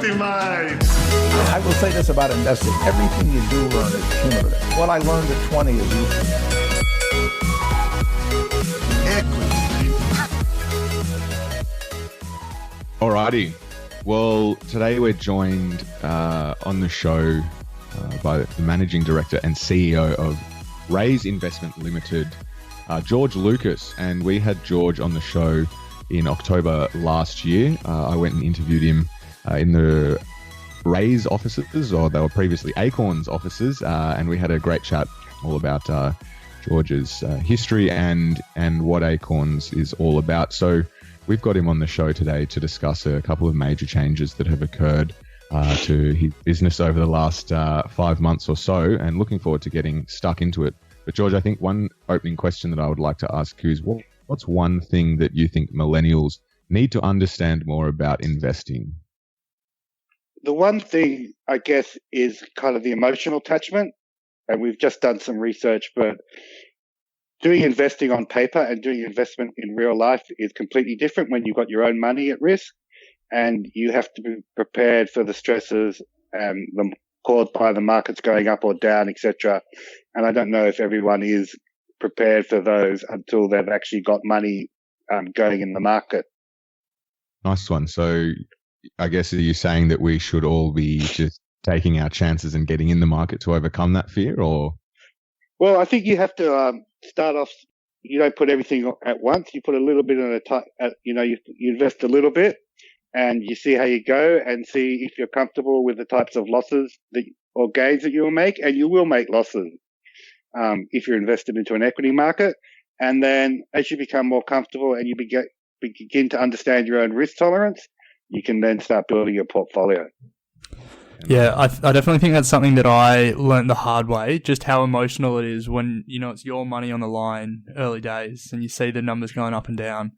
demais! I will say this about investing. Everything you do learn is cumulative. What I learned at 20 is useful. Alrighty. Well, today we're joined on the show by the Managing Director and CEO of Raiz Investment Limited, George Lucas. And we had George on the show in October last year. I went and interviewed him in the Raiz offices, or they were previously Acorns offices, and we had a great chat all about George's history and what Acorns is all about. So we've got him on the show today to discuss a couple of major changes that have occurred to his business over the last 5 months or so, and looking forward to getting stuck into it. But George, I think one opening question that I would like to ask you is what's one thing that you think millennials need to understand more about investing? The one thing, I guess, is kind of the emotional attachment. And we've just done some research, but doing investing on paper and doing investment in real life is completely different when you've got your own money at risk, and you have to be prepared for the stresses caused by the markets going up or down, etc. And I don't know if everyone is prepared for those until they've actually got money going in the market. Nice one. So I guess are you saying that we should all be just taking our chances and getting in the market to overcome that fear, or? Well, I think you have to start off. You don't put everything at once. You put a little bit at a time. You invest a little bit, and you see how you go, and see if you're comfortable with the types of losses or gains that you will make, and you will make losses if you're invested into an equity market. And then, as you become more comfortable and you begin to understand your own risk tolerance, you can then start building your portfolio. Yeah, I definitely think that's something that I learned the hard way, just how emotional it is when, it's your money on the line early days and you see the numbers going up and down.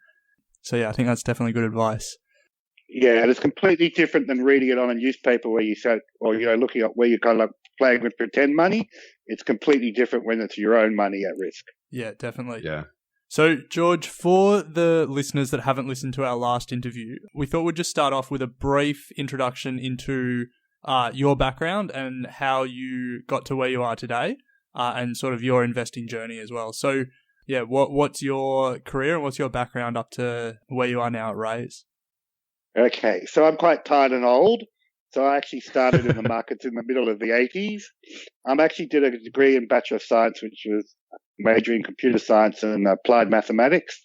So yeah, I think that's definitely good advice. Yeah, and it's completely different than reading it on a newspaper where you said, or, looking at where you're kind of like playing with pretend money. It's completely different when it's your own money at risk. Yeah, definitely. Yeah. So, George, for the listeners that haven't listened to our last interview, we thought we'd just start off with a brief introduction into your background and how you got to where you are today, and sort of your investing journey as well. So, yeah, what's your career and what's your background up to where you are now at Raiz? Okay, so I'm quite tired and old. So I actually started in the markets in the middle of the 80s. I actually did a degree in Bachelor of Science, which was majoring in computer science and applied mathematics,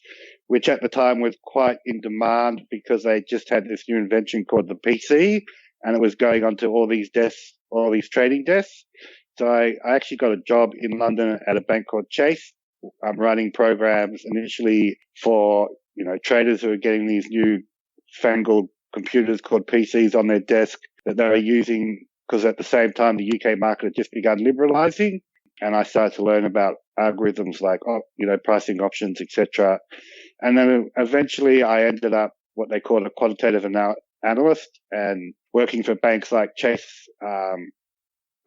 which at the time was quite in demand because they just had this new invention called the PC, and it was going onto all these desks, all these trading desks. So I actually got a job in London at a bank called Chase. I'm running programs initially for, traders who are getting these new fangled computers called PCs on their desk that they were using, because at the same time the UK market had just begun liberalizing, and I started to learn about algorithms like pricing options, etc. And then eventually I ended up what they call a quantitative analyst, and working for banks like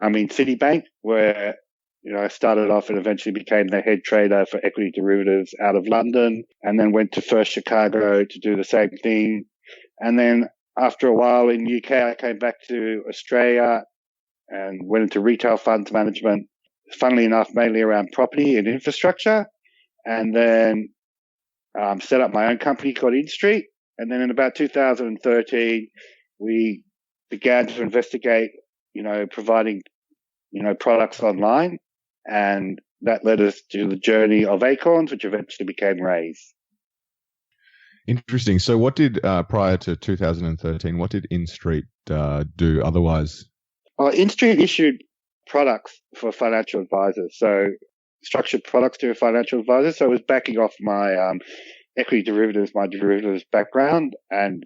Citibank, where I started off and eventually became the head trader for equity derivatives out of London, and then went to First Chicago to do the same thing. And then after a while in the UK, I came back to Australia and went into retail funds management, funnily enough, mainly around property and infrastructure, and then set up my own company called InStreet. And then in about 2013, we began to investigate, providing, products online. And that led us to the journey of Acorns, which eventually became Raiz. Interesting. So what did, prior to 2013, what did InStreet do otherwise? Well, InStreet issued products for financial advisors, so structured products to financial advisors. So it was backing off my equity derivatives, my derivatives background, and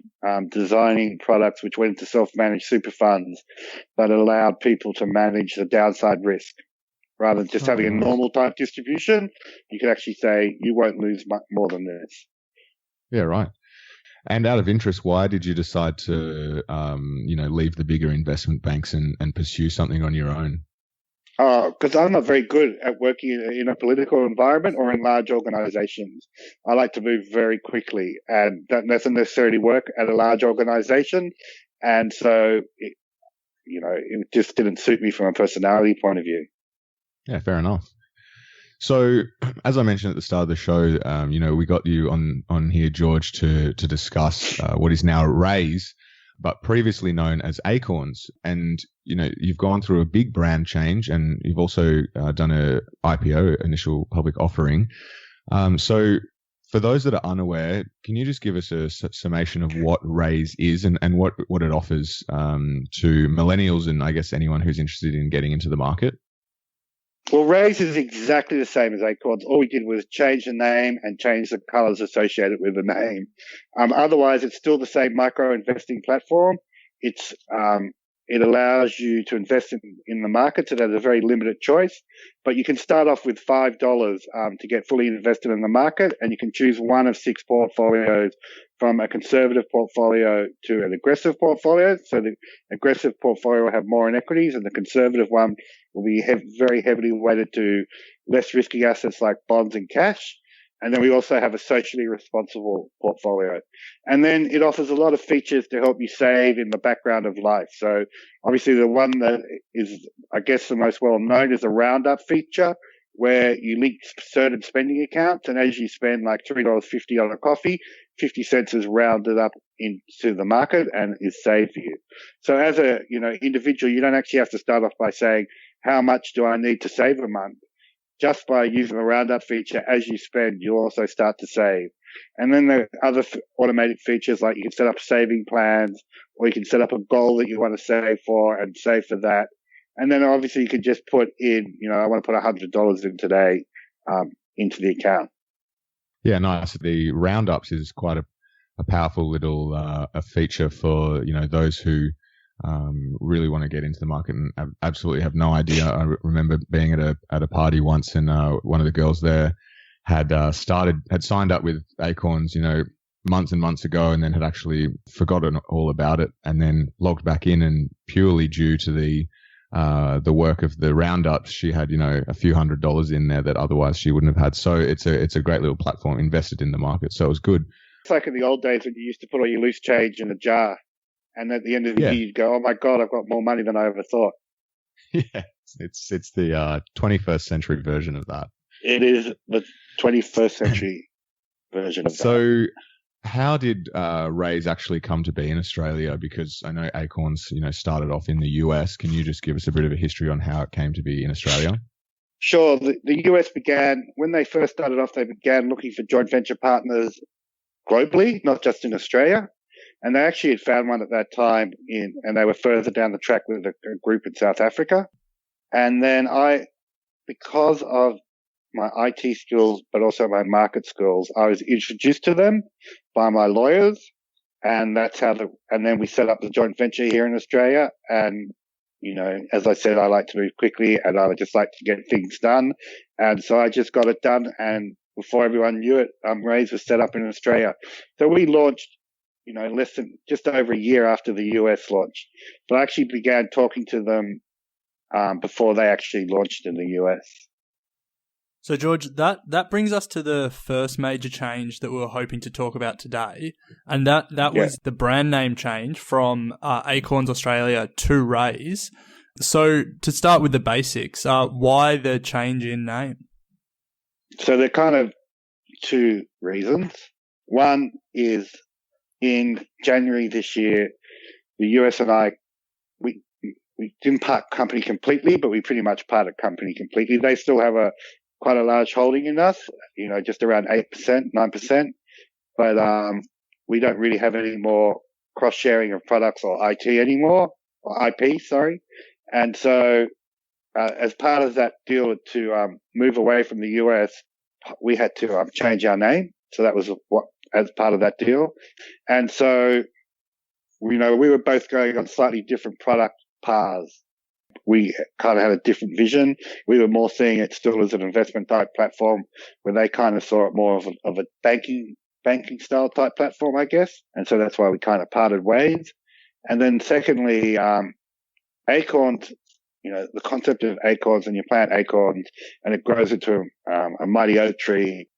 designing products which went into self-managed super funds that allowed people to manage the downside risk. Rather than just having a normal type distribution, you could actually say you won't lose much more than this. Yeah, right. And out of interest, why did you decide to, leave the bigger investment banks and pursue something on your own? Because I'm not very good at working in a political environment or in large organizations. I like to move very quickly, and that doesn't necessarily work at a large organization. And so, it just didn't suit me from a personality point of view. Yeah, fair enough. So, as I mentioned at the start of the show, we got you on here, George, to discuss what is now Raiz, but previously known as Acorns. And, you've gone through a big brand change, and you've also done a IPO, initial public offering. So for those that are unaware, can you just give us a summation of what Raiz is and what it offers to millennials and I guess anyone who's interested in getting into the market? Well, Raiz is exactly the same as Acorns. All we did was change the name and change the colors associated with the name. Otherwise, it's still the same micro investing platform. It allows you to invest in the markets. It has a very limited choice, but you can start off with $5 to get fully invested in the market, and you can choose one of 6 portfolios, from a conservative portfolio to an aggressive portfolio. So the aggressive portfolio will have more in equities, and the conservative one will be very heavily weighted to less risky assets like bonds and cash. And then we also have a socially responsible portfolio. And then it offers a lot of features to help you save in the background of life. So obviously the one that is, I guess, the most well known is a roundup feature, where you link certain spending accounts, and as you spend like $3.50 on a coffee, 50 cents is rounded up into the market and is saved for you. So as a individual, you don't actually have to start off by saying, how much do I need to save a month? Just by using the roundup feature, as you spend, you also start to save. And then the other automated features, like you can set up saving plans, or you can set up a goal that you want to save for and save for that. And then obviously you could just put in, I want to put $100 in today into the account. Yeah, nice. The roundups is quite a powerful little a feature for those who really want to get into the market and absolutely have no idea. I remember being at a party once, and one of the girls there had signed up with Acorns, months and months ago, and then had actually forgotten all about it, and then logged back in, and purely due to the work of the roundups, she had a few $100s in there that otherwise she wouldn't have had. So it's a great little platform invested in the market. So it was good. It's like in the old days when you used to put all your loose change in a jar, and at the end of the year you'd go, "Oh my God, I've got more money than I ever thought." Yeah, it's the 21st century version of that. It is the 21st century version of that. So how did Raiz actually come to be in Australia? Because I know Acorns, started off in the US. Can you just give us a bit of a history on how it came to be in Australia? Sure. The US began, when they first started off, they began looking for joint venture partners globally, not just in Australia. And they actually had found one at that time and they were further down the track with a group in South Africa. And then because of my IT skills, but also my market skills, I was introduced to them by my lawyers, and that's and then we set up the joint venture here in Australia. And, as I said, I like to move quickly, and I would just like to get things done. And so I just got it done. And before everyone knew it, Raiz was set up in Australia. So we launched, less than just over a year after the US launched. But I actually began talking to them before they actually launched in the US. So, George, that brings us to the first major change that we were hoping to talk about today, and that was the brand name change from Acorns Australia to Raiz. So, to start with the basics, why the change in name? So, there are kind of two reasons. One is in January this year, the US and I, we didn't part company completely, but we pretty much parted company completely. They still have quite a large holding in us, just around 8%, 9%. But we don't really have any more cross-sharing of products or IT anymore, or IP, sorry. And so as part of that deal to move away from the US, we had to change our name. So that was as part of that deal. And so, we were both going on slightly different product paths. We kind of had a different vision. We were more seeing it still as an investment type platform, where they kind of saw it more of a banking style type platform, I guess. And so that's why we kind of parted ways. And then secondly, Acorns, the concept of acorns, and you plant acorns and it grows into a mighty oak tree,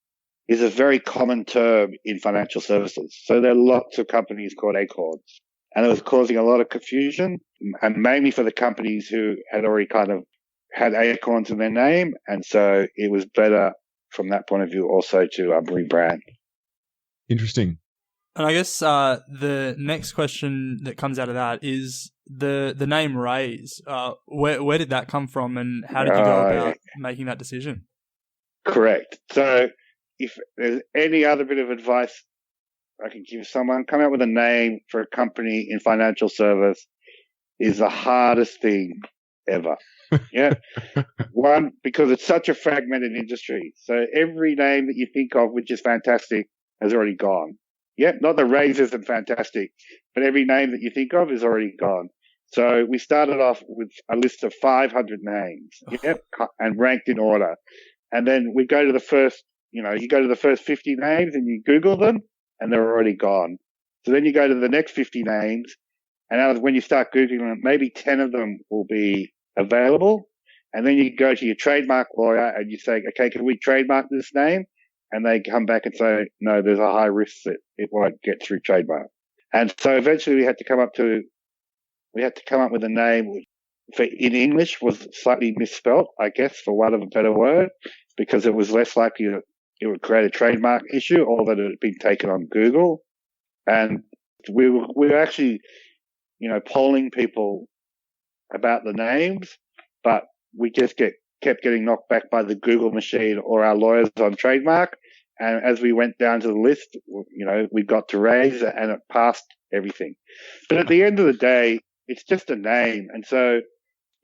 is a very common term in financial services. So there are lots of companies called Acorns. and it was causing a lot of confusion, and mainly for the companies who had already kind of had Acorns in their name, and so it was better from that point of view also to rebrand. Interesting. And I guess the next question that comes out of that is the name Raiz. Where did that come from, and how did you go about making that decision? Correct. So if there's any other bit of advice I can give someone, come out with a name for a company in financial service is the hardest thing ever. Yeah. One, because it's such a fragmented industry. So every name that you think of, which is fantastic, has already gone. Yep, not the Raiz isn't fantastic, but every name that you think of is already gone. So we started off with a list of 500 names, yep, and ranked in order. And then we go to the first, you go to the first 50 names and you Google them and they're already gone. So then you go to the next 50 names, and when you start Googling them, maybe 10 of them will be available. And then you go to your trademark lawyer and you say, okay, can we trademark this name? And they come back and say, no, there's a high risk that it won't get through trademark. And so eventually we had to come up with a name which in English was slightly misspelt, I guess, for want of a better word, because it was less likely that it would create a trademark issue or that it had been taken on Google. And we were actually, polling people about the names, but we just kept getting knocked back by the Google machine or our lawyers on trademark. And as we went down to the list, we got to Raiz and it passed everything. But at the end of the day, it's just a name. And so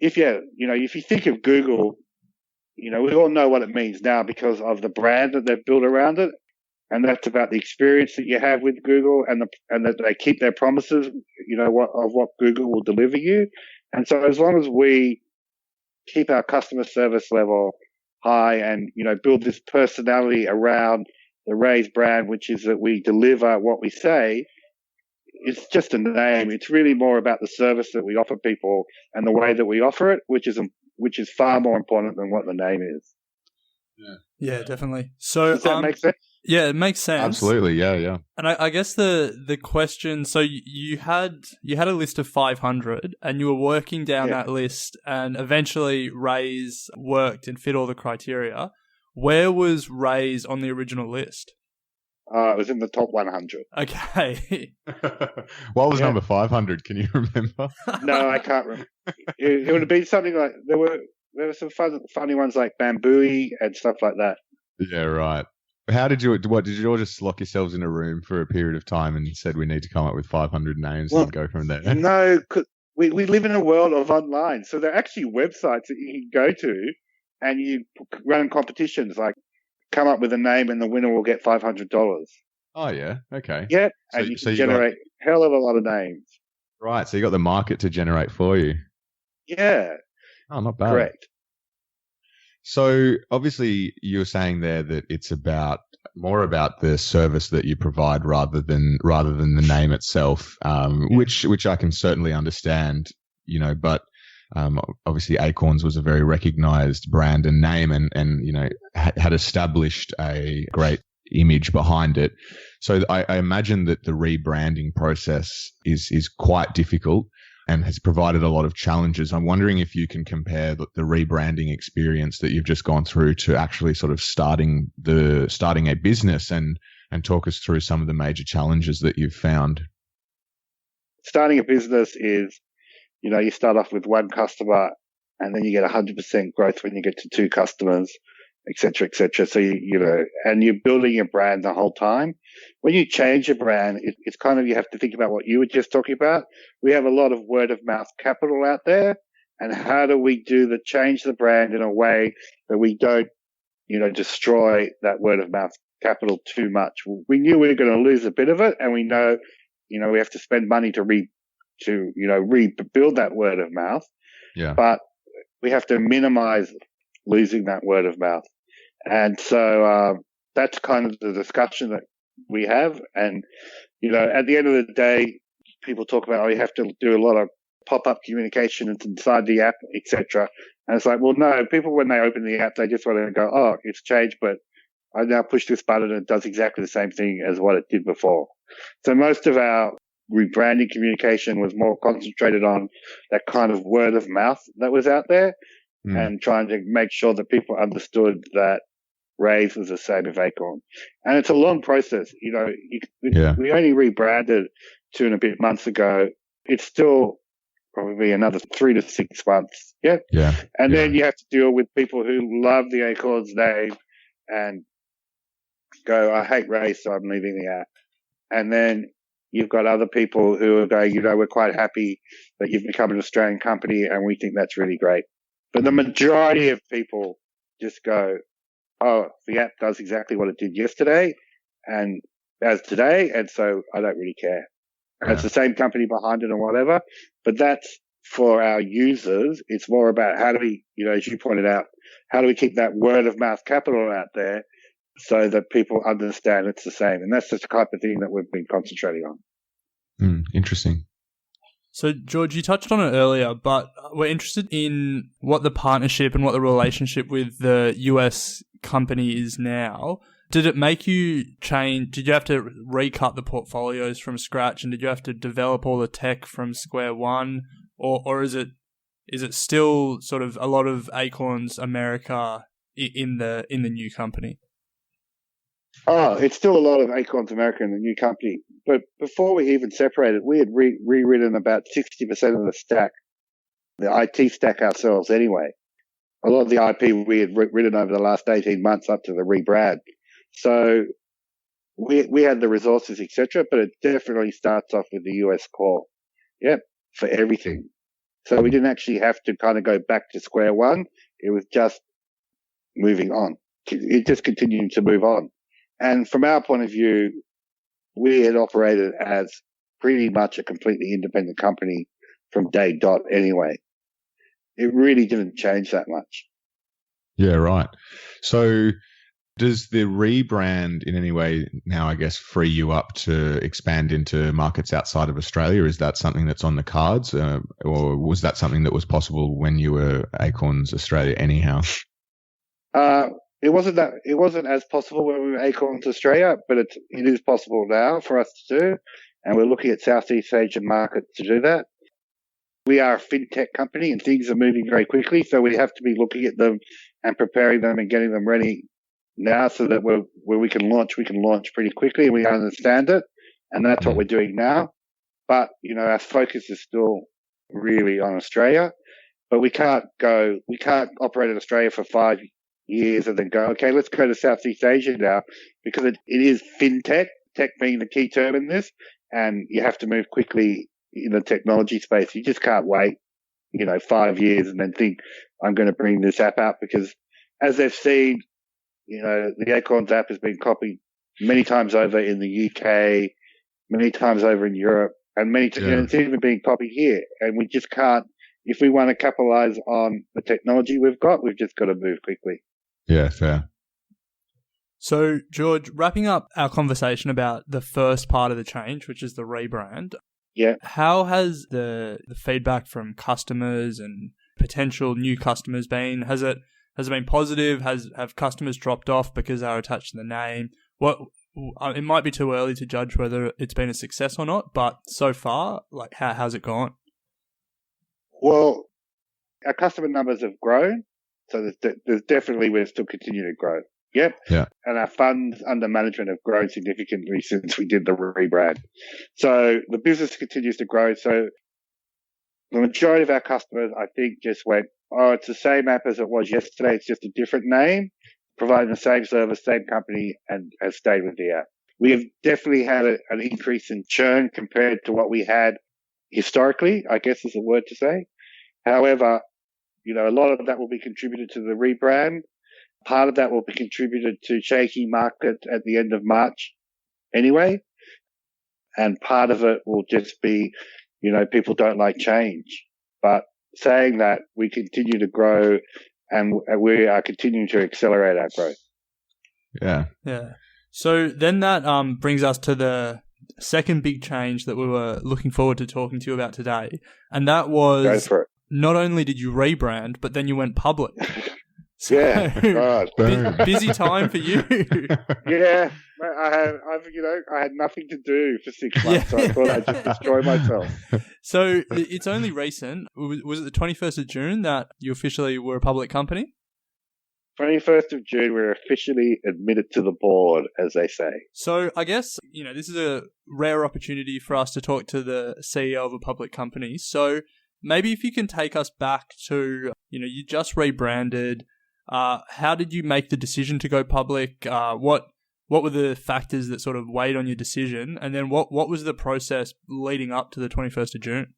if you think of Google, we all know what it means now because of the brand that they've built around it. And that's about the experience that you have with Google and that they keep their promises, of what Google will deliver you. And so as long as we keep our customer service level high and, build this personality around the Raiz brand, which is that we deliver what we say, it's just a name. It's really more about the service that we offer people and the way that we offer it, which is far more important than what the name is. Yeah, definitely. So does that make sense? Yeah, it makes sense. Absolutely, yeah. And I guess the question, so you had a list of 500 and you were working down that list and eventually Raiz worked and fit all the criteria. Where was Raiz on the original list? It was in the top 100. Okay. What was number 500? Can you remember? No, I can't remember. It would have been something like, there were some funny ones like Bambooey and stuff like that. Yeah, right. How did you all just lock yourselves in a room for a period of time and said we need to come up with 500 names and go from there? No, we live in a world of online. So there are actually websites that you can go to and you run competitions like come up with a name and the winner will get $500. Oh, yeah. Okay. Yeah. And you can generate a hell of a lot of names. Right. So you got the market to generate for you. Yeah. Oh, not bad. Correct. So obviously you were saying there that it's more about the service that you provide rather than the name itself, which I can certainly understand, but obviously Acorns was a very recognized brand and name and had established a great image behind it. So I imagine that the rebranding process is quite difficult and has provided a lot of challenges. I'm wondering if you can compare the rebranding experience that you've just gone through to actually sort of starting a business and talk us through some of the major challenges that you've found. Starting a business is, you start off with one customer and then you get 100% growth when you get to two customers, et cetera, et cetera. So, and you're building a brand the whole time. When you change a brand, it's kind of, you have to think about what you were just talking about. We have a lot of word of mouth capital out there. And how do we change the brand in a way that we don't, destroy that word of mouth capital too much? We knew we were going to lose a bit of it. And we know, we have to spend money to rebuild that word of mouth. Yeah. But we have to minimize losing that word of mouth. And so, that's kind of the discussion that we have. And, at the end of the day, people talk about, you have to do a lot of pop-up communication inside the app, etc. And it's like, well, no, people, when they open the app, they just want to go, oh, it's changed, but I now push this button and it does exactly the same thing as what it did before. So most of our rebranding communication was more concentrated on that kind of word of mouth that was out there and trying to make sure that people understood that Raiz was the same as Acorn. And it's a long process. You know, we only rebranded 2 and a bit months ago. It's still probably another 3 to 6 months. Yeah. And then you have to deal with people who love the Acorns name and go, I hate Raiz, so I'm leaving the app. And then you've got other people who are going, you know, we're quite happy that you've become an Australian company and we think that's really great. But the majority of people just go, oh, the app does exactly what it did yesterday and as today, and so I don't really care. And it's the same company behind it and whatever, but that's for our users. It's more about how do we, you know, as you pointed out, how do we keep that word of mouth capital out there so that people understand it's the same. And that's the type of thing that we've been concentrating on. Interesting. So, George, you touched on it earlier, but we're interested in what the partnership and what the relationship with the US company is now. Did it make you change? Did you have to recut the portfolios from scratch, and did you have to develop all the tech from square one, or is it still sort of a lot of Acorns America in the new company? Oh, it's still a lot of Acorns America in the new company. But before we even separated, we had rewritten about 60% of the stack, the IT stack ourselves anyway. A lot of the IP we had written over the last 18 months up to the rebrand. So we had the resources, etc., but it definitely starts off with the US core. Yep, for everything. So we didn't actually have to kind of go back to square one. It was just moving on. It just continued to move on. And from our point of view, we had operated as pretty much a completely independent company from day dot anyway. It really didn't change that much. Yeah, right. So does the rebrand in any way now, I guess, free you up to expand into markets outside of Australia? Is that something that's on the cards, or was that something that was possible when you were Acorns Australia anyhow? It wasn't as possible when we were Acorns Australia, but it is possible now for us to do, and we're looking at Southeast Asian markets to do that. We are a fintech company and things are moving very quickly, so we have to be looking at them and preparing them and getting them ready now so that where we can launch pretty quickly and we understand it, and that's what we're doing now. But, you know, our focus is still really on Australia, but we can't operate in Australia for 5 years and then go, okay, let's go to Southeast Asia now, because it is fintech, tech being the key term in this, and you have to move quickly in the technology space. You just can't wait, 5 years and then think I'm going to bring this app out, because as they've seen, the Acorns app has been copied many times over in the UK, many times over in Europe, and it's even being copied here. And we just can't, if we want to capitalize on the technology we've just got to move quickly. Yeah, fair. So, George, wrapping up our conversation about the first part of the change, which is the rebrand. Yeah. How has the feedback from customers and potential new customers been? Has it been positive? Have customers dropped off because they're attached to the name? It might be too early to judge whether it's been a success or not, but so far, how's it gone? Well, our customer numbers have grown, so there's definitely we're still continuing to grow. Yep. Yeah. And our funds under management have grown significantly since we did the rebrand. So the business continues to grow. So the majority of our customers, I think, just went, oh, it's the same app as it was yesterday. It's just a different name, providing the same service, same company, and has stayed with the app. We have definitely had an increase in churn compared to what we had historically, I guess is a word to say. However, a lot of that will be contributed to the rebrand. Part of that will be contributed to shaky market at the end of March anyway. And part of it will just be, people don't like change. But saying that, we continue to grow and we are continuing to accelerate our growth. Yeah. Yeah. So then that brings us to the second big change that we were looking forward to talking to you about today. And that was, Go for it. Not only did you rebrand, but then you went public. So, Yeah, God. busy time for you. Yeah, I had nothing to do for 6 months, so I thought I'd just destroy myself. So it's only recent. Was it the 21st of June that you officially were a public company? 21st of June, we're officially admitted to the board, as they say. So I guess, this is a rare opportunity for us to talk to the CEO of a public company. So maybe if you can take us back to, you just rebranded. How did you make the decision to go public? What were the factors that sort of weighed on your decision? And then what was the process leading up to the 21st of June?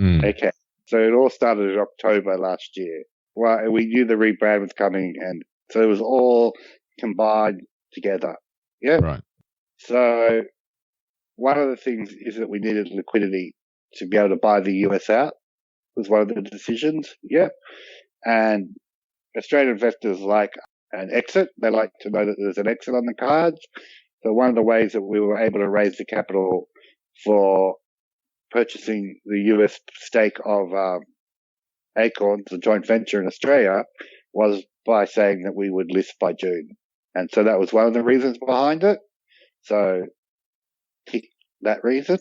Okay, so it all started in October last year. Well, we knew the rebrand was coming, and so it was all combined together. Yeah. Right. So one of the things is that we needed liquidity to be able to buy the US out, was one of the decisions. Yeah. And Australian investors like an exit. They like to know that there's an exit on the cards. So one of the ways that we were able to raise the capital for purchasing the US stake of Acorns, the joint venture in Australia, was by saying that we would list by June. And so that was one of the reasons behind it. So that reason.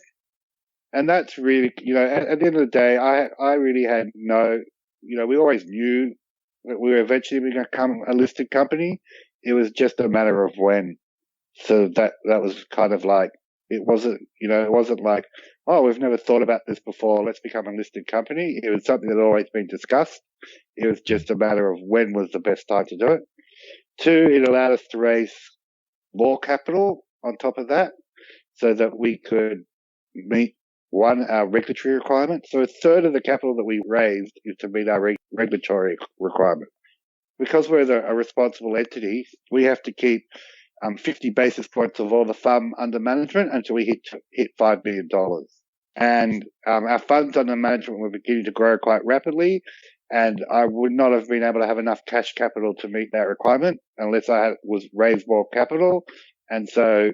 And that's really, at the end of the day, I really had we always knew that we were eventually going to become a listed company. It was just a matter of when. So that was kind of like, it wasn't like, oh, we've never thought about this before, let's become a listed company. It was something that had always been discussed. It was just a matter of when was the best time to do it. 2, it allowed us to raise more capital on top of that so that we could meet, our regulatory requirement. So a third of the capital that we raised is to meet our regulatory requirement. Because we're a responsible entity, we have to keep 50 basis points of all the FUM under management until we hit $5 billion. And our funds under management were beginning to grow quite rapidly, and I would not have been able to have enough cash capital to meet that requirement unless I was raised more capital. And so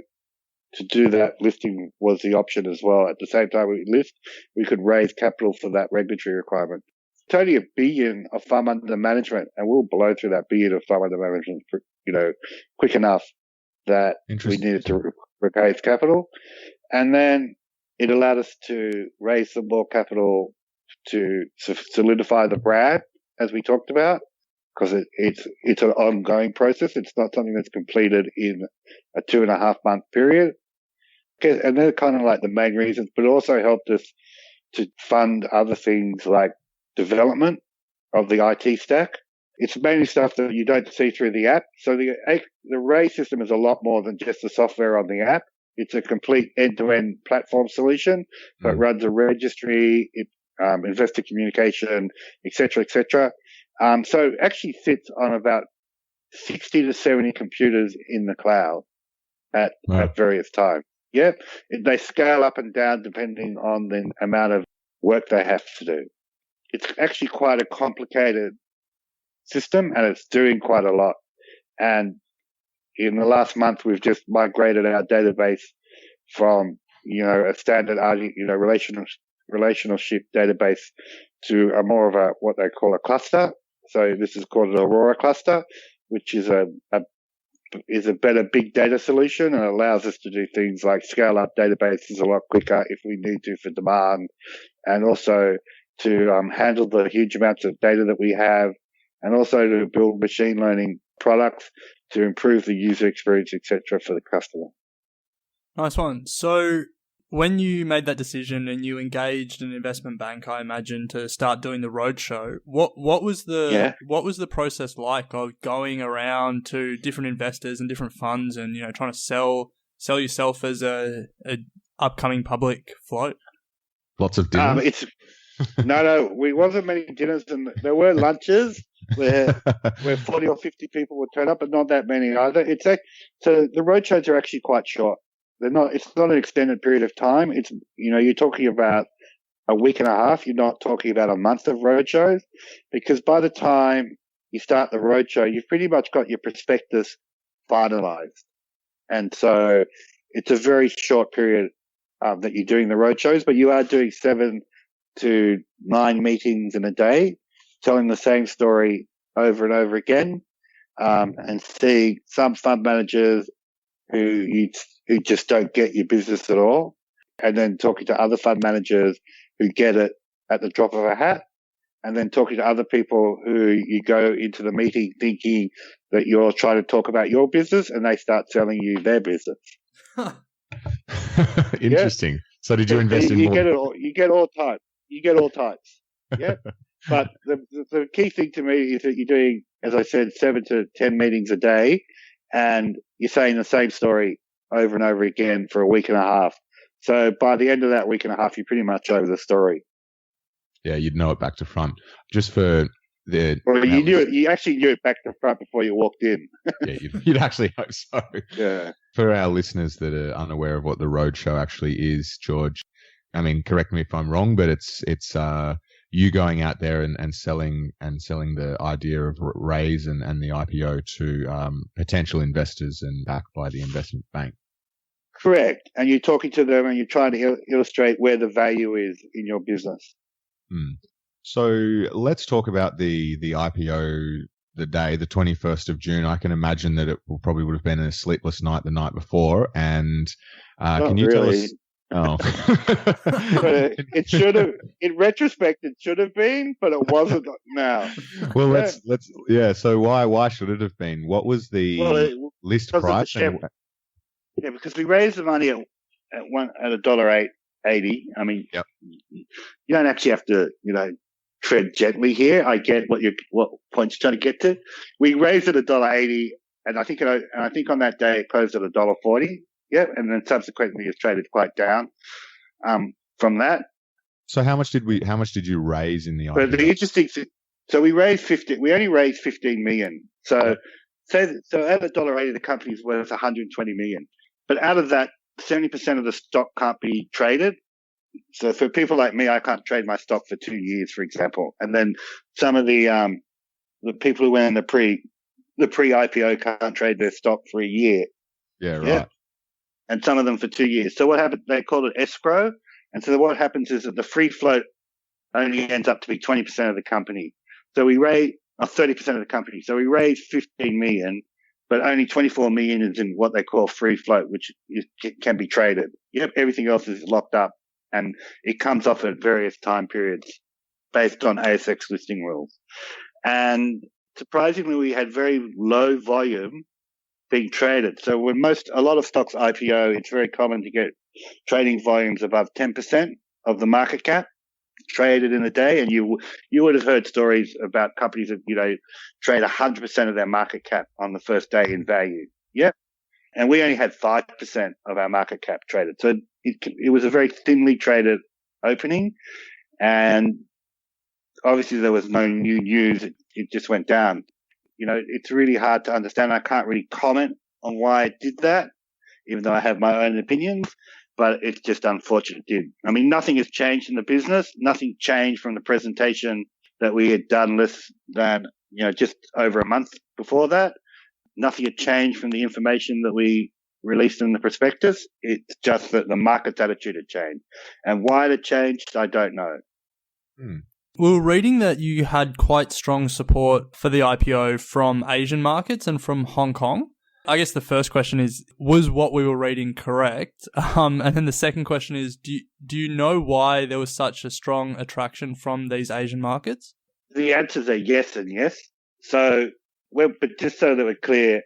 to do that, listing was the option as well. At the same time we list, we could raise capital for that regulatory requirement. It's only $1 billion of FUM under management, and we'll blow through that $1 billion of FUM under management, quick enough that we needed to raise capital. And then it allowed us to raise some more capital to solidify the brand, as we talked about, because it's an ongoing process. It's not something that's completed in a 2.5 month period. Okay, and they're kind of like the main reasons, but it also helped us to fund other things like development of the IT stack. It's mainly stuff that you don't see through the app. So the Raiz system is a lot more than just the software on the app. It's a complete end-to-end platform solution that runs a registry, investor communication, etc., etc. So it actually sits on about 60 to 70 computers in the cloud at various times. Yeah, they scale up and down depending on the amount of work they have to do. It's actually quite a complicated system, and it's doing quite a lot. And in the last month, we've just migrated our database from, a standard, relationship database to a more of a, what they call a cluster. So this is called an Aurora cluster, which is a better big data solution, and allows us to do things like scale up databases a lot quicker if we need to for demand, and also to handle the huge amounts of data that we have, and also to build machine learning products to improve the user experience, etc., for the customer. Nice one. So when you made that decision and you engaged an investment bank, I imagine, to start doing the roadshow, what was the process like of going around to different investors and different funds and trying to sell yourself as a upcoming public float? Lots of dinners. We wasn't many dinners, and there were lunches where 40 or 50 people would turn up, but not that many either. So the roadshows are actually quite short. It's not an extended period of time. It's, you're talking about a week and a half. You're not talking about a month of roadshows, because by the time you start the roadshow, you've pretty much got your prospectus finalized. And so it's a very short period that you're doing the roadshows, but you are doing 7 to 9 meetings in a day, telling the same story over and over again, and see some fund managers who just don't get your business at all, and then talking to other fund managers who get it at the drop of a hat, and then talking to other people who you go into the meeting thinking that you're trying to talk about your business, and they start selling you their business. Interesting. Yeah. So did you invest in more? You get all types. You get all types. Yeah. But the key thing to me is that you're doing, as I said, 7 to 10 meetings a day, and you're saying the same story over and over again for a week and a half. So by the end of that week and a half, you're pretty much over the story. Yeah, you'd know it back to front. Just for the... Well, you actually knew it back to front before you walked in. Yeah, you'd actually hope so. Yeah. For our listeners that are unaware of what the roadshow actually is, George, I mean, correct me if I'm wrong, but it's you going out there and selling the idea of Raiz and the IPO to potential investors and backed by the investment bank. Correct. And you're talking to them and you're trying to illustrate where the value is in your business. So let's talk about the IPO, the day, the 21st of June. I can imagine that it probably would have been a sleepless night the night before. And can you tell us? Oh, but it should have. In retrospect, it should have been, but it wasn't. Now, well, let's. So why should it have been? What was the list price? Yeah, because we raised the money at $1.80. I mean, yep. You don't actually have to, tread gently here. I get what point you're trying to get to. We raised it at $1.80, and I think on that day it closed at $1.40. Yeah, and then subsequently it's traded quite down from that. So how much did you raise in the IPO? But the interesting thing, so we only raised 15 million. So at $1.80 the company's worth 120 million. But out of that, 70% of the stock can't be traded. So for people like me, I can't trade my stock for 2 years, for example. And then some of the people who went in the pre-IPO can't trade their stock for a year. Yeah, right. Yeah. And some of them for 2 years. So what happened? They called it escrow. And so what happens is that the free float only ends up to be 20% of the company. So we raised 30% of the company. So we raised 15 million, but only 24 million is in what they call free float, which can be traded. Yep, everything else is locked up, and it comes off at various time periods based on ASX listing rules. And surprisingly, we had very low volume being traded. So when a lot of stocks IPO, it's very common to get trading volumes above 10% of the market cap traded in a day. And you would have heard stories about companies that, trade 100% of their market cap on the first day in value. Yep. And we only had 5% of our market cap traded. So it was a very thinly traded opening. And obviously there was no new news. It just went down. It's really hard to understand. I can't really comment on why it did that, even though I have my own opinions, but it's just unfortunate it did. I mean, nothing has changed in the business. Nothing changed from the presentation that we had done less than, just over a month before that. Nothing had changed from the information that we released in the prospectus. It's just that the market's attitude had changed. And why it changed, I don't know. We were reading that you had quite strong support for the IPO from Asian markets and from Hong Kong. I guess the first question is, was what we were reading correct? And then the second question is, do you know why there was such a strong attraction from these Asian markets? The answers are yes and yes. So, but just so that we're clear,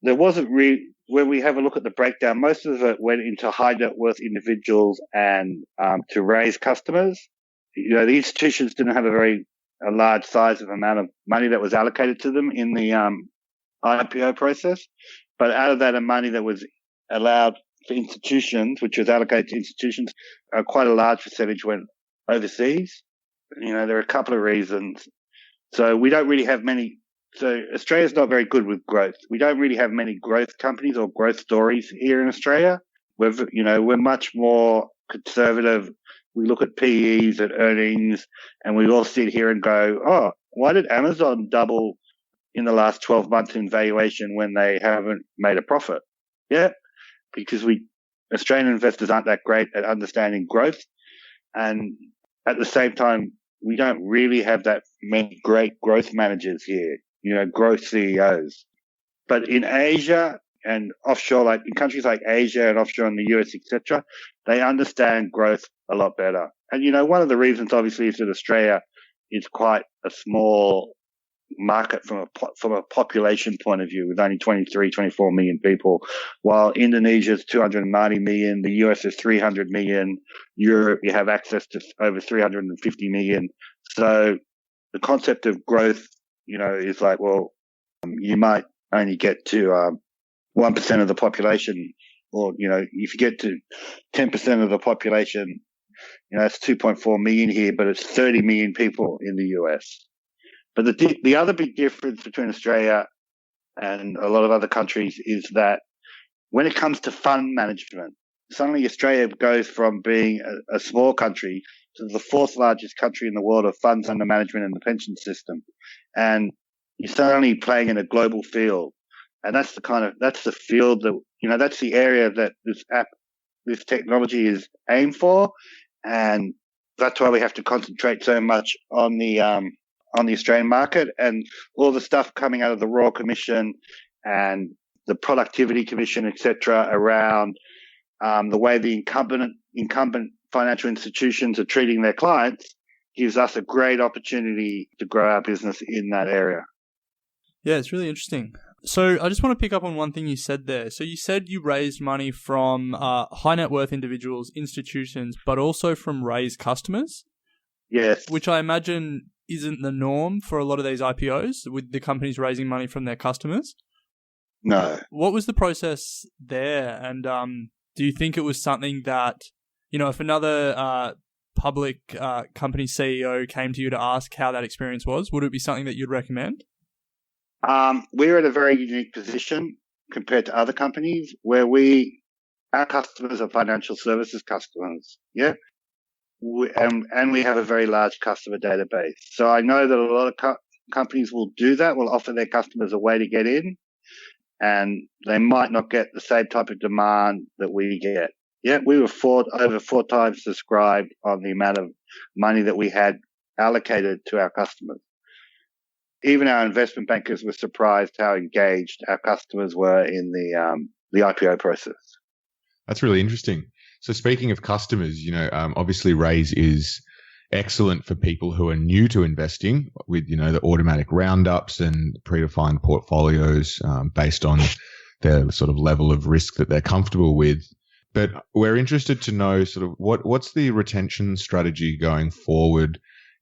there wasn't really, when we have a look at the breakdown, most of it went into high net worth individuals and to raise customers. The institutions didn't have a large size of amount of money that was allocated to them in the IPO process. But out of that money that was allowed for institutions, which was allocated to institutions, quite a large percentage went overseas. There are a couple of reasons. So we don't really have many. So Australia's not very good with growth. We don't really have many growth companies or growth stories here in Australia. We're much more conservative. We look at PEs and earnings, and we all sit here and go, oh, why did Amazon double in the last 12 months in valuation when they haven't made a profit? Yeah, because Australian investors aren't that great at understanding growth. And at the same time, we don't really have that many great growth managers here, growth CEOs. But in Asia and offshore, like in countries like Asia and offshore in the US, etc., they understand growth a lot better. And, one of the reasons obviously is that Australia is quite a small market from a population point of view, with only 23, 24 million people, while Indonesia is 290 million, the US is 300 million, Europe, you have access to over 350 million. So the concept of growth, is like, well, you might only get to 1% of the population, or, if you get to 10% of the population, it's 2.4 million here, but it's 30 million people in the US. But the other big difference between Australia and a lot of other countries is that when it comes to fund management, suddenly Australia goes from being a small country to the fourth largest country in the world of funds under management in the pension system. And you're suddenly playing in a global field. And that's the field that, that's the area that this technology is aimed for. And that's why we have to concentrate so much on the Australian market, and all the stuff coming out of the Royal Commission and the Productivity Commission, etc., around the way the incumbent financial institutions are treating their clients gives us a great opportunity to grow our business in that area. Yeah, it's really interesting. So I just want to pick up on one thing you said there. So you said you raised money from high net worth individuals, institutions, but also from Raiz customers? Yes. Which I imagine isn't the norm for a lot of these IPOs, with the companies raising money from their customers? No. What was the process there? And do you think it was something that, if another public company CEO came to you to ask how that experience was, would it be something that you'd recommend? We're in a very unique position compared to other companies where our customers are financial services customers. Yeah. And we have a very large customer database. So I know that a lot of companies will do that, will offer their customers a way to get in, and they might not get the same type of demand that we get. Yeah, we were over 4 times subscribed on the amount of money that we had allocated to our customers. Even our investment bankers were surprised how engaged our customers were in the IPO process. That's really interesting. So speaking of customers, obviously Raiz is excellent for people who are new to investing with, the automatic roundups and predefined portfolios based on their sort of level of risk that they're comfortable with. But we're interested to know sort of what's the retention strategy going forward?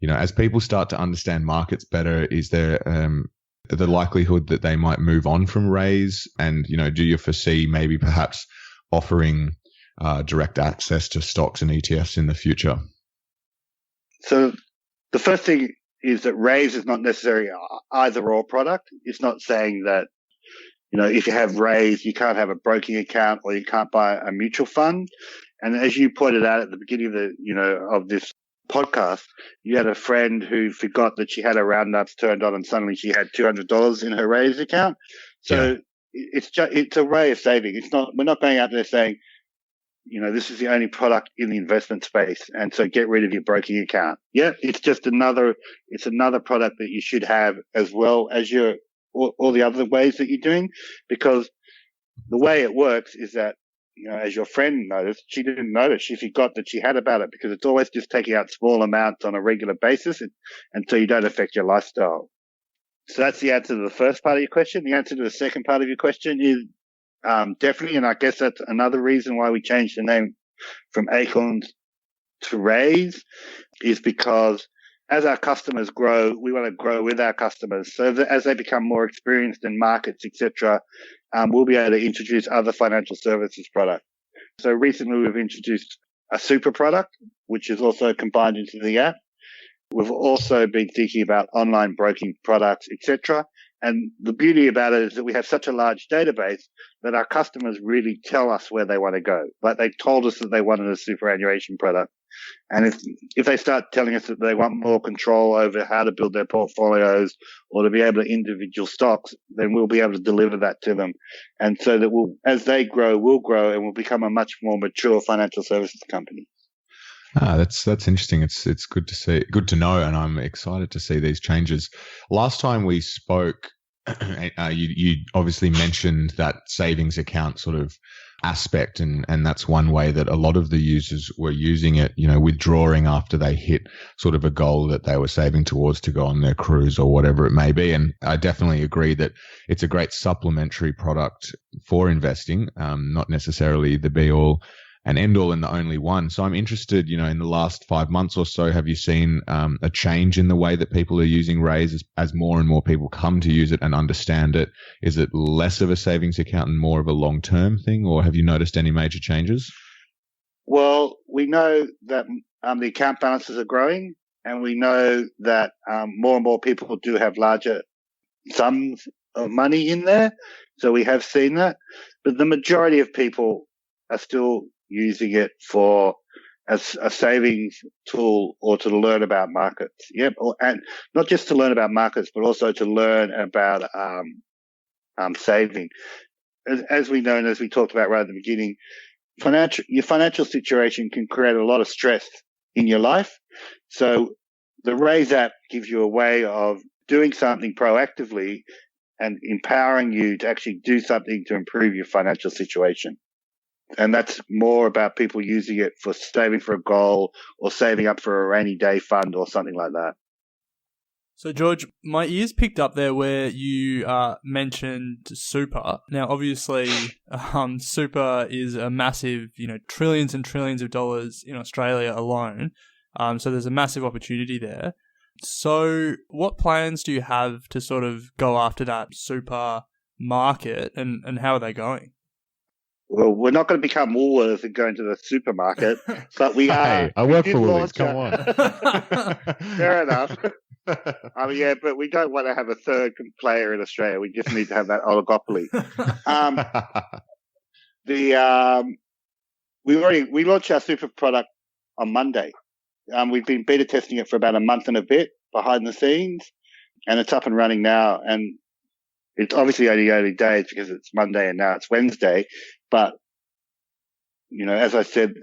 As people start to understand markets better, is there the likelihood that they might move on from Raiz? And, do you foresee maybe perhaps offering direct access to stocks and ETFs in the future? So the first thing is that Raiz is not necessarily either or product. It's not saying that, if you have Raiz, you can't have a broking account or you can't buy a mutual fund. And as you pointed out at the beginning of of this podcast, you had a friend who forgot that she had her roundups turned on and suddenly she had $200 in her Raiz account. So it's a way of saving. We're not going out there saying, this is the only product in the investment space, and so get rid of your broking account. Yeah, it's another product that you should have, as well as all the other ways that you're doing, because the way it works is that, as your friend noticed, she didn't notice. She forgot that she had about it, because it's always just taking out small amounts on a regular basis until you don't affect your lifestyle. So that's the answer to the first part of your question. The answer to the second part of your question is definitely, and I guess that's another reason why we changed the name from Acorns to Raiz, is because as our customers grow, we want to grow with our customers. So that as they become more experienced in markets, etc., we'll be able to introduce other financial services products. So recently we've introduced a super product, which is also combined into the app. We've also been thinking about online broking products, etc. And the beauty about it is that we have such a large database that our customers really tell us where they want to go. Like they told us that they wanted a superannuation product. And if they start telling us that they want more control over how to build their portfolios or to be able to individual stocks, then we'll be able to deliver that to them. And so that as they grow, we'll grow and we'll become a much more mature financial services company. That's interesting. It's good to see, good to know, and I'm excited to see these changes. Last time we spoke, you obviously mentioned that savings account sort of aspect, and that's one way that a lot of the users were using it. Withdrawing after they hit sort of a goal that they were saving towards to go on their cruise or whatever it may be. And I definitely agree that it's a great supplementary product for investing, not necessarily the be all and end all and the only one. So I'm interested, in the last 5 months or so, have you seen a change in the way that people are using Raiz as more and more people come to use it and understand it? Is it less of a savings account and more of a long-term thing, or have you noticed any major changes? Well, we know that the account balances are growing, and we know that more and more people do have larger sums of money in there. So we have seen that. But the majority of people are still using it as a savings tool or to learn about markets. Yep. And not just to learn about markets, but also to learn about saving. As we know, and as we talked about right at the beginning, your financial situation can create a lot of stress in your life. So the Raiz app gives you a way of doing something proactively and empowering you to actually do something to improve your financial situation. And that's more about people using it for saving for a goal or saving up for a rainy day fund or something like that. So, George, my ears picked up there where you mentioned super. Now, obviously, super is a massive, trillions and trillions of dollars in Australia alone. So there's a massive opportunity there. So what plans do you have to sort of go after that super market, and how are they going? Well, we're not going to become Woolworths and go into the supermarket, but we are. Hey, I work for Woolies. Come on. Fair enough. Yeah, but we don't want to have a third player in Australia. We just need to have that oligopoly. We launched our super product on Monday. We've been beta testing it for about a month and a bit behind the scenes, and it's up and running now. And it's obviously only early days because it's Monday and now it's Wednesday. But, as I said,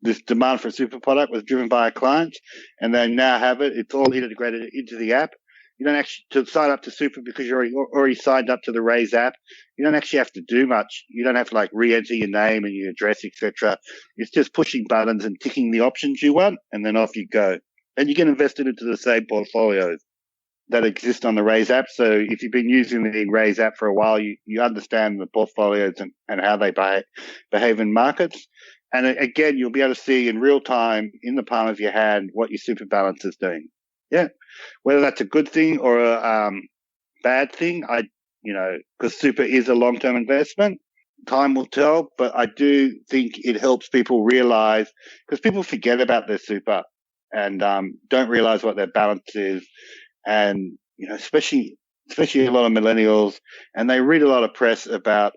this demand for a super product was driven by our clients, and they now have it. It's all integrated into the app. You don't actually, to sign up to super because you're already signed up to the Raiz app, you don't actually have to do much. You don't have to re-enter your name and your address, etc. It's just pushing buttons and ticking the options you want, and then off you go. And you get invested into the same portfolios that exist on the Raiz app. So if you've been using the Raiz app for a while, you understand the portfolios and how they behave in markets. And again, you'll be able to see in real time, in the palm of your hand, what your super balance is doing. Yeah. Whether that's a good thing or a bad thing, because super is a long-term investment, time will tell. But I do think it helps people realize, because people forget about their super and don't realize what their balance is. And, especially a lot of millennials, and they read a lot of press about,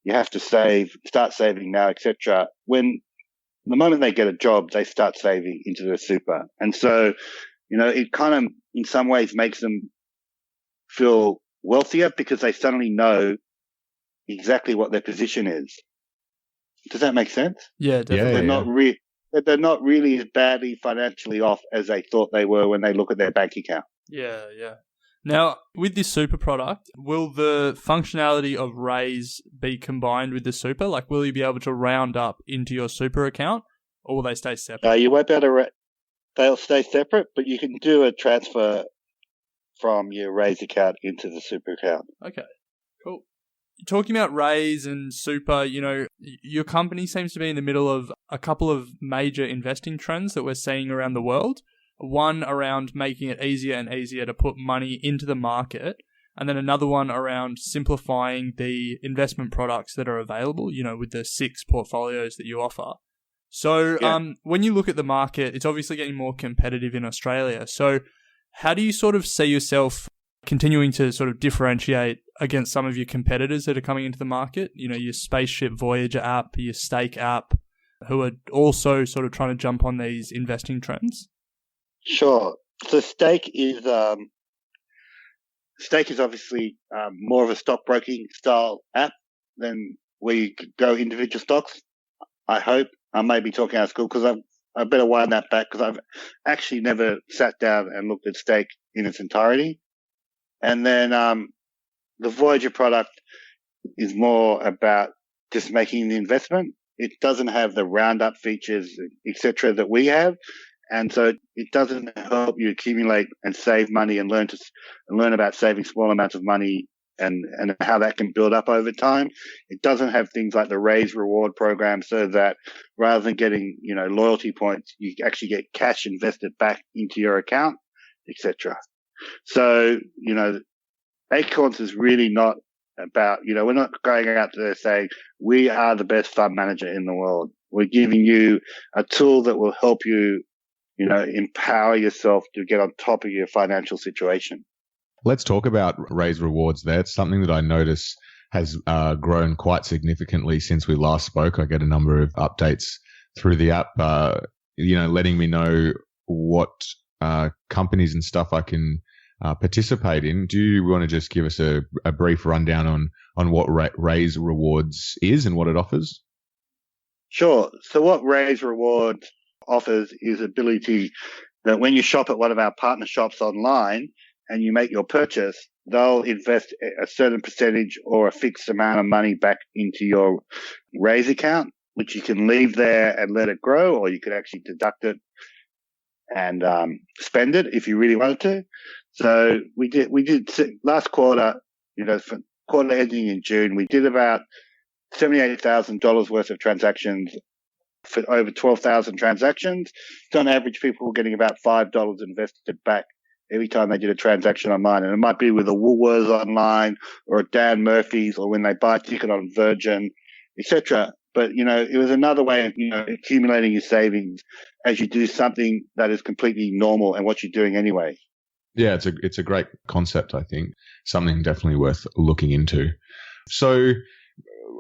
you have to start saving now, etc. When the moment they get a job, they start saving into their super. And so, it kind of, in some ways, makes them feel wealthier because they suddenly know exactly what their position is. Does that make sense? Yeah, definitely. They're not really as badly financially off as they thought they were when they look at their bank account. Yeah. Now, with this super product, will the functionality of Raiz be combined with the super? Will you be able to round up into your super account, or will they stay separate? You won't be able to. They'll stay separate, but you can do a transfer from your Raiz account into the super account. Okay, cool. Talking about Raiz and super, your company seems to be in the middle of a couple of major investing trends that we're seeing around the world. One around making it easier and easier to put money into the market, and then another one around simplifying the investment products that are available, with the 6 portfolios that you offer. So when you look at the market, it's obviously getting more competitive in Australia. So how do you sort of see yourself continuing to sort of differentiate against some of your competitors that are coming into the market? Your Spaceship Voyager app, your Stake app, who are also sort of trying to jump on these investing trends? Sure. So Stake is obviously more of a stockbroking style app than where you go individual stocks. I hope. I may be talking out of school because I better wind that back because I've actually never sat down and looked at stake in its entirety. And then the Voyager product is more about just making the investment. It doesn't have the roundup features, etc., that we have. And so it doesn't help you accumulate and save money and learn about saving small amounts of money and how that can build up over time. It doesn't have things like the Raiz reward program, so that rather than getting, loyalty points, you actually get cash invested back into your account, etc. So, Acorns is really not about, we're not going out there saying we are the best fund manager in the world. We're giving you a tool that will help you, empower yourself to get on top of your financial situation. Let's talk about Raiz Rewards there. It's something that I notice has grown quite significantly since we last spoke. I get a number of updates through the app, letting me know what companies and stuff I can participate in. Do you want to just give us a brief rundown on what Raiz Rewards is and what it offers? Sure. So what Raiz Rewards offers is ability that when you shop at one of our partner shops online and you make your purchase, they'll invest a certain percentage or a fixed amount of money back into your Raiz account, which you can leave there and let it grow, or you could actually deduct it and spend it if you really wanted to. So we did last quarter, for quarter ending in June, we did about $78,000 worth of transactions for over 12,000 transactions. So on average, people were getting about $5 invested back every time they did a transaction online. And it might be with a Woolworths online or a Dan Murphy's, or when they buy a ticket on Virgin, etc. But, it was another way of, accumulating your savings as you do something that is completely normal and what you're doing anyway. Yeah, it's a great concept, I think. Something definitely worth looking into. So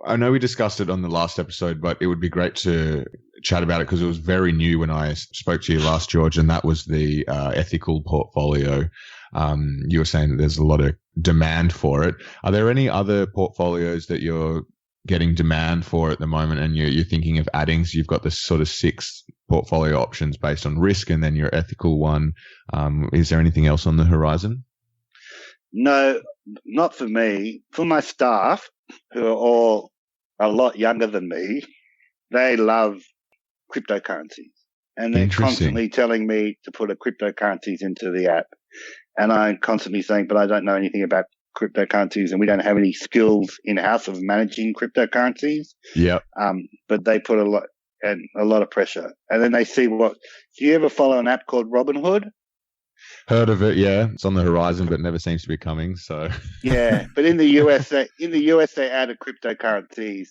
I know we discussed it on the last episode, but it would be great to chat about it because it was very new when I spoke to you last, George, and that was the ethical portfolio. You were saying that there's a lot of demand for it. Are there any other portfolios that you're getting demand for at the moment and you're thinking of adding? So you've got this sort of 6 portfolio options based on risk and then your ethical one. Is there anything else on the horizon? No, not for me. For my staff, who are all a lot younger than me, they love cryptocurrencies. And they're constantly telling me to put cryptocurrencies into the app. And I'm constantly saying, but I don't know anything about cryptocurrencies and we don't have any skills in-house of managing cryptocurrencies. Yeah. But they put a lot of pressure. And then they see do you ever follow an app called Robinhood? Heard of it, yeah. It's on the horizon, but never seems to be coming. So yeah, but in the US, they added cryptocurrencies,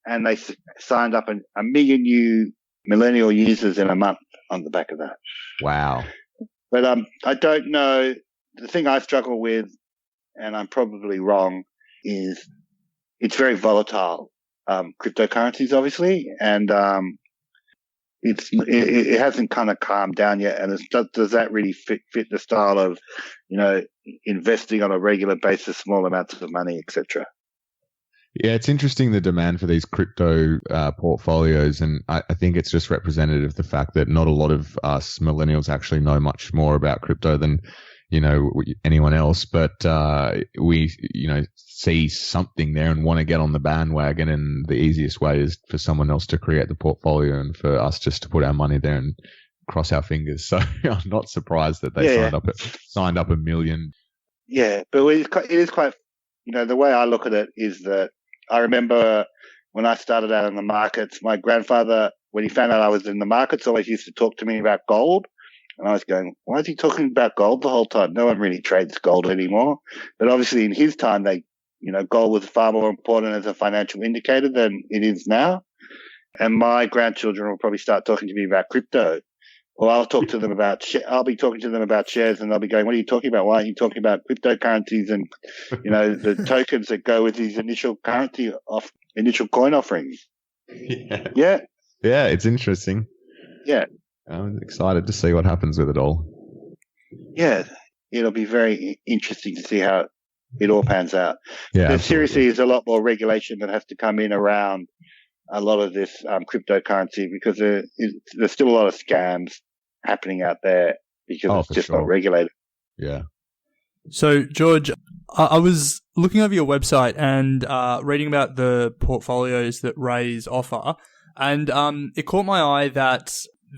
and they signed up a million new millennial users in a month on the back of that. Wow. But I don't know. The thing I struggle with, and I'm probably wrong, is it's very volatile. Cryptocurrencies, obviously, and it hasn't kind of calmed down yet. And does that really fit the style of, investing on a regular basis, small amounts of money, etc.? Yeah, it's interesting, the demand for these crypto portfolios. And I think it's just representative of the fact that not a lot of us millennials actually know much more about crypto than, anyone else. But we, see something there and want to get on the bandwagon. And the easiest way is for someone else to create the portfolio and for us just to put our money there and cross our fingers. So I'm not surprised that they signed up a million. Yeah, but it is quite, the way I look at it is that I remember when I started out in the markets, my grandfather, when he found out I was in the markets, always used to talk to me about gold. And I was going, why is he talking about gold the whole time? No one really trades gold anymore. But obviously in his time, gold was far more important as a financial indicator than it is now. And my grandchildren will probably start talking to me about crypto. Or I'll talk to them I'll be talking to them about shares, and they'll be going, what are you talking about? Why aren't you talking about cryptocurrencies and, the tokens that go with these initial coin offerings? Yeah. Yeah. Yeah, it's interesting. Yeah. I'm excited to see what happens with it all. Yeah. It'll be very interesting to see how it all pans out. Yeah. There seriously is a lot more regulation that has to come in around a lot of this cryptocurrency, because there's still a lot of scams happening out there because it's just not regulated. Yeah. So, George, I was looking over your website and reading about the portfolios that Raiz offer, and it caught my eye that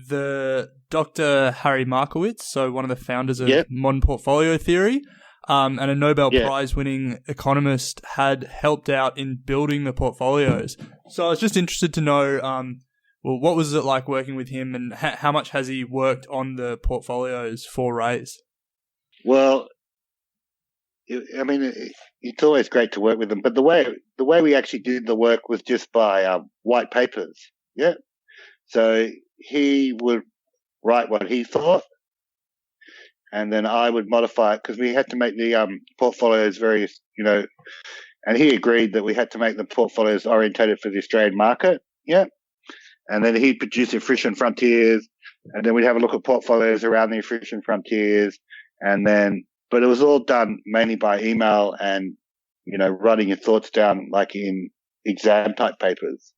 the Dr. Harry Markowitz, so one of the founders of modern portfolio theory, and a Nobel Prize-winning economist, had helped out in building the portfolios. So I was just interested to know, what was it like working with him, and how much has he worked on the portfolios for Raiz? Well, I mean, it's always great to work with them, but the way we actually did the work was just by white papers. Yeah. So he would write what he thought, and then I would modify it, because we had to make the portfolios very, and he agreed that we had to make the portfolios orientated for the Australian market. Yeah. And then he'd produce efficient frontiers, and then we'd have a look at portfolios around the efficient frontiers, but it was all done mainly by email and, writing your thoughts down like in exam type papers.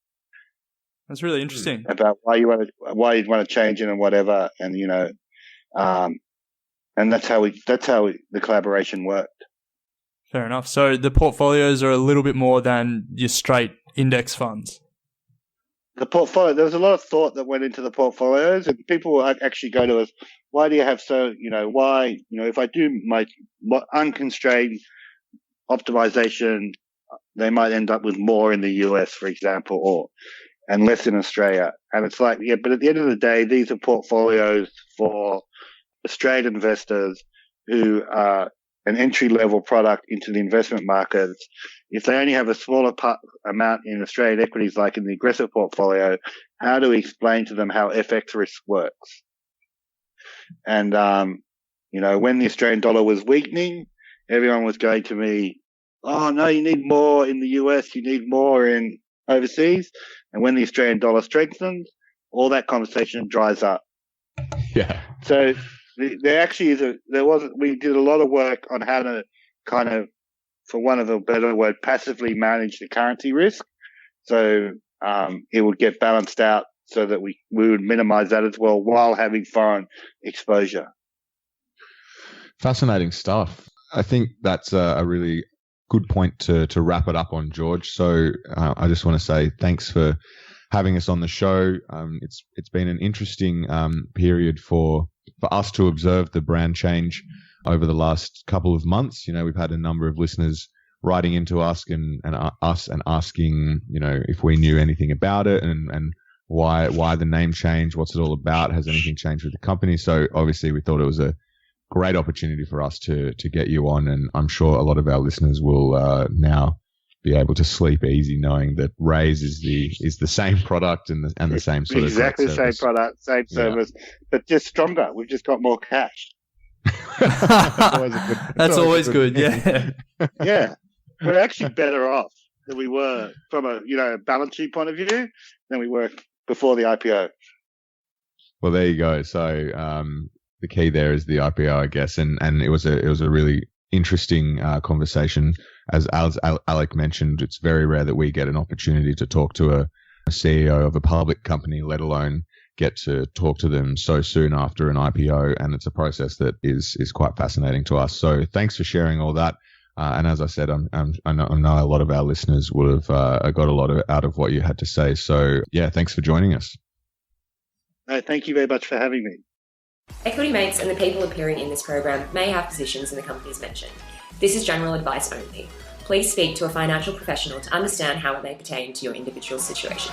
That's really interesting. About why you'd want to change it and whatever, and and that's how the collaboration worked. Fair enough. So the portfolios are a little bit more than your straight index funds. The portfolio, there was a lot of thought that went into the portfolios, and people will actually go to us, why do you have if I do my unconstrained optimization, they might end up with more in the US, for example, and less in Australia. And it's like, but at the end of the day, these are portfolios for Australian investors who are an entry-level product into the investment markets. If they only have a smaller amount in Australian equities, like in the aggressive portfolio, how do we explain to them how FX risk works? And, when the Australian dollar was weakening, everyone was going to me, oh, no, you need more in the US, you need more in overseas. And when the Australian dollar strengthens, all that conversation dries up. Yeah. So there actually we did a lot of work on how to kind of, for want of a better word, passively manage the currency risk. So it would get balanced out so that we would minimize that as well while having foreign exposure. Fascinating stuff. I think that's a really good point to wrap it up on, George. So I just want to say thanks for having us on the show. It's been an interesting period for us to observe the brand change over the last couple of months. We've had a number of listeners writing into us and asking, if we knew anything about it and why the name change, what's it all about, has anything changed with the company? So obviously we thought it was a great opportunity for us to get you on, and I'm sure a lot of our listeners will now be able to sleep easy knowing that Raiz is the same product and the same sort of exactly the same product, same service, but just stronger. We've just got more cash. That's always good. Yeah. Yeah. We're actually better off than we were from a balance sheet point of view than we were before the IPO. Well, there you go. So the key there is the IPO, I guess, and it was a really interesting conversation. As Alec mentioned, it's very rare that we get an opportunity to talk to a CEO of a public company, let alone get to talk to them so soon after an IPO, and it's a process that is quite fascinating to us. So thanks for sharing all that. And as I said, I know a lot of our listeners would have got a lot out of what you had to say. So yeah, thanks for joining us. No, thank you very much for having me. Equity Mates and the people appearing in this program may have positions in the companies mentioned. This is general advice only. Please speak to a financial professional to understand how it may pertain to your individual situation.